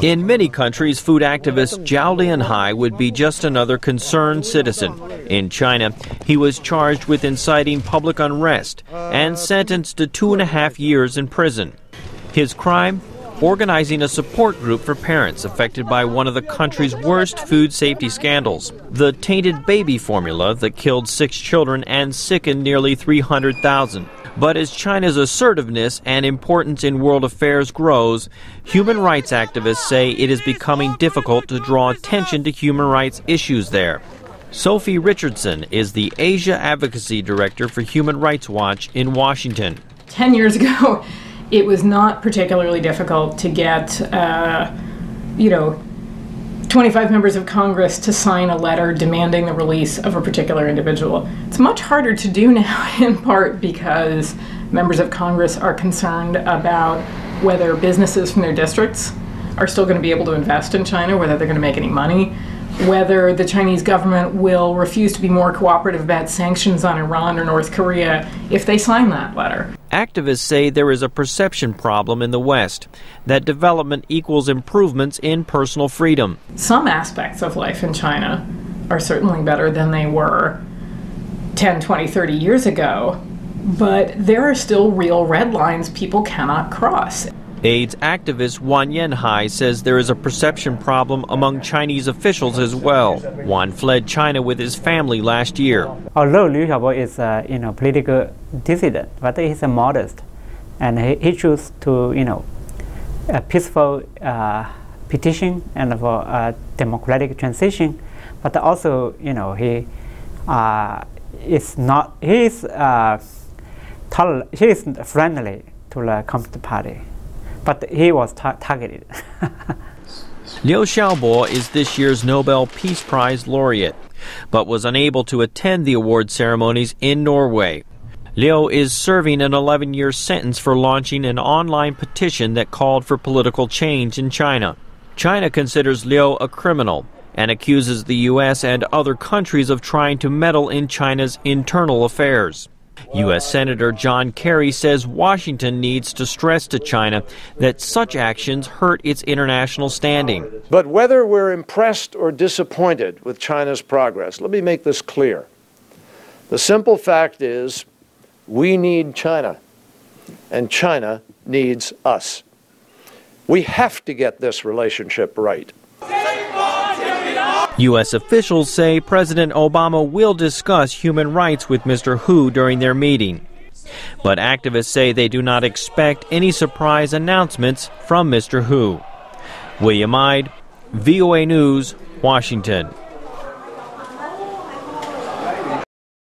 In many countries, food activist Zhao Lianhai would be just another concerned citizen. In China, he was charged with inciting public unrest and sentenced to 2.5 years in prison. His crime? Organizing a support group for parents affected by one of the country's worst food safety scandals, the tainted baby formula that killed 6 children and sickened nearly 300,000. But as China's assertiveness and importance in world affairs grows, human rights activists say it is becoming difficult to draw attention to human rights issues there. Sophie Richardson is the Asia Advocacy Director for Human Rights Watch in Washington. 10 years ago, it was not particularly difficult to get, 25 members of Congress to sign a letter demanding the release of a particular individual. It's much harder to do now, in part because members of Congress are concerned about whether businesses from their districts are still going to be able to invest in China, whether they're going to make any money, whether the Chinese government will refuse to be more cooperative about sanctions on Iran or North Korea if they sign that letter. Activists say there is a perception problem in the West, that development equals improvements in personal freedom. Some aspects of life in China are certainly better than they were 10, 20, 30 years ago, but there are still real red lines people cannot cross. AIDS activist Wan Yanhai says there is a perception problem among Chinese officials as well. Wan fled China with his family last year. Although Liu Xiaobo is a political dissident, but he's a modest, and he chose to a peaceful petition and for a democratic transition. But also he is not he is friendly to the Communist Party. But he was targeted. Liu Xiaobo is this year's Nobel Peace Prize laureate, but was unable to attend the award ceremonies in Norway. Liu is serving an 11-year sentence for launching an online petition that called for political change in China. China considers Liu a criminal and accuses the U.S. and other countries of trying to meddle in China's internal affairs. U.S. Senator John Kerry says Washington needs to stress to China that such actions hurt its international standing. But whether we're impressed or disappointed with China's progress, let me make this clear. The simple fact is we need China, and China needs us. We have to get this relationship right. U.S. officials say President Obama will discuss human rights with Mr. Hu during their meeting. But activists say they do not expect any surprise announcements from Mr. Hu. William Ide, VOA News, Washington.